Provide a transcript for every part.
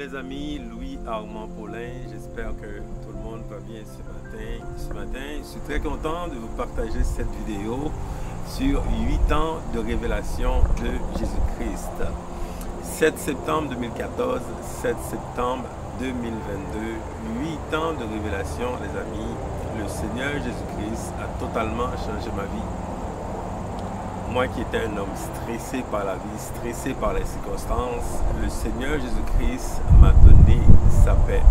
les amis, Louis Armand Paulin, j'espère que tout le monde va bien ce matin. Je suis très content de vous partager cette vidéo sur 8 ans de révélation de Jésus-Christ. 7 septembre 2014, 7 septembre 2022, 8 ans de révélation les amis. Le Seigneur Jésus-Christ a totalement changé ma vie. Moi qui étais un homme stressé par la vie, stressé par les circonstances, le Seigneur Jésus-Christ m'a donné sa paix.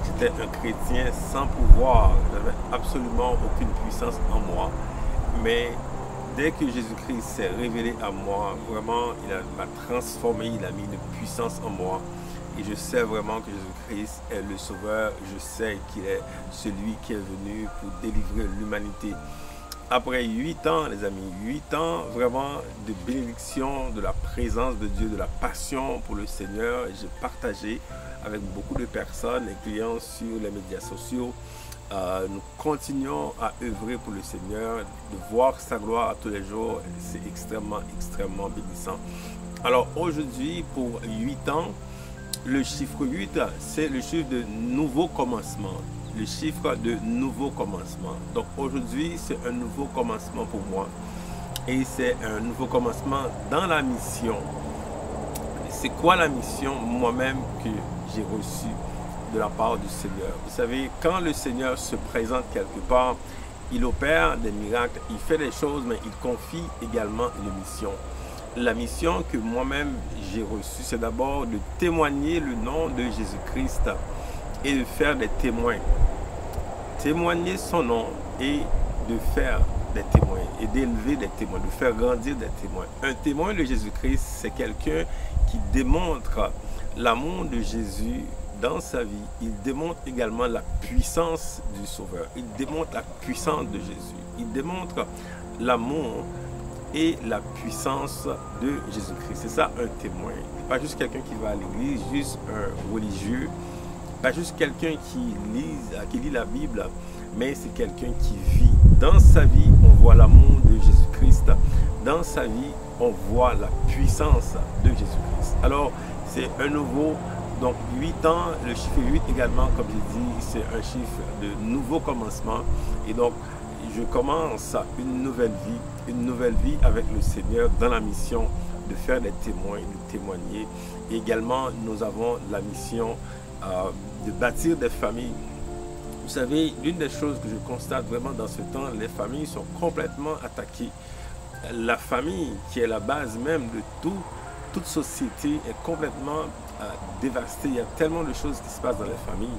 J'étais un chrétien sans pouvoir, je n'avais absolument aucune puissance en moi. Mais dès que Jésus-Christ s'est révélé à moi, vraiment, il m'a transformé, il a mis une puissance en moi. Et je sais vraiment que Jésus-Christ est le Sauveur, je sais qu'il est celui qui est venu pour délivrer l'humanité. Après 8 ans, les amis, 8 ans vraiment de bénédiction, de la présence de Dieu, de la passion pour le Seigneur, j'ai partagé avec beaucoup de personnes, incluant sur les médias sociaux. Nous continuons à œuvrer pour le Seigneur, de voir sa gloire à tous les jours, c'est extrêmement bénissant. Alors aujourd'hui, pour 8 ans, le chiffre 8, c'est le chiffre de nouveau commencement. Le chiffre de nouveau commencement. Donc aujourd'hui, c'est un nouveau commencement pour moi. Et c'est un nouveau commencement dans la mission. C'est quoi la mission moi-même que j'ai reçue de la part du Seigneur? Vous savez, quand le Seigneur se présente quelque part, il opère des miracles, il fait des choses, mais il confie également une mission. La mission que moi-même j'ai reçue, c'est d'abord de témoigner le nom de Jésus-Christ et de faire des témoins. Témoigner son nom et de faire des témoins et d'élever des témoins, de faire grandir des témoins. Un témoin de Jésus-Christ, c'est quelqu'un qui démontre l'amour de Jésus dans sa vie. Il démontre également la puissance du Sauveur. Il démontre la puissance de Jésus. Il démontre l'amour et la puissance de Jésus-Christ. C'est ça un témoin. Pas juste quelqu'un qui va à l'église, juste un religieux. Pas juste quelqu'un qui lit la Bible, mais c'est quelqu'un qui vit. Dans sa vie, on voit l'amour de Jésus-Christ. Dans sa vie, on voit la puissance de Jésus-Christ. Alors, c'est un nouveau, donc 8 ans, le chiffre 8 également, comme j'ai dit, c'est un chiffre de nouveau commencement. Et donc, je commence une nouvelle vie avec le Seigneur dans la mission de faire des témoins, de témoigner. Et également, nous avons la mission de bâtir des familles. Vous savez, l'une des choses que je constate vraiment dans ce temps, les familles sont complètement attaquées. La famille, qui est la base même de toute société, est complètement dévastée. Il y a tellement de choses qui se passent dans les familles.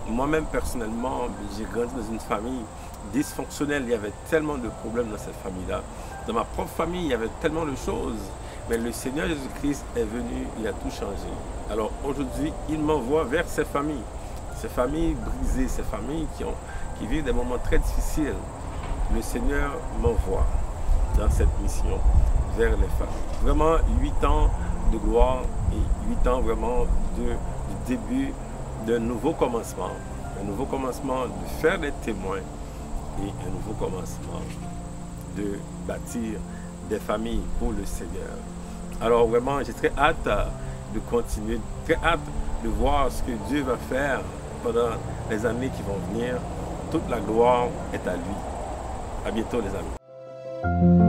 Moi-même, personnellement, j'ai grandi dans une famille dysfonctionnelle. Il y avait tellement de problèmes dans cette famille-là. Dans ma propre famille, il y avait tellement de choses. Mais le Seigneur Jésus-Christ est venu, il a tout changé. Alors aujourd'hui, il m'envoie vers ces familles brisées, ces familles qui vivent des moments très difficiles. Le Seigneur m'envoie dans cette mission vers les familles. Vraiment 8 ans de gloire et 8 ans vraiment du début d'un nouveau commencement. Un nouveau commencement de faire des témoins et un nouveau commencement de bâtir des familles pour le Seigneur. Alors vraiment, j'ai très hâte de continuer, très hâte de voir ce que Dieu va faire pendant les années qui vont venir. Toute la gloire est à lui. À bientôt les amis.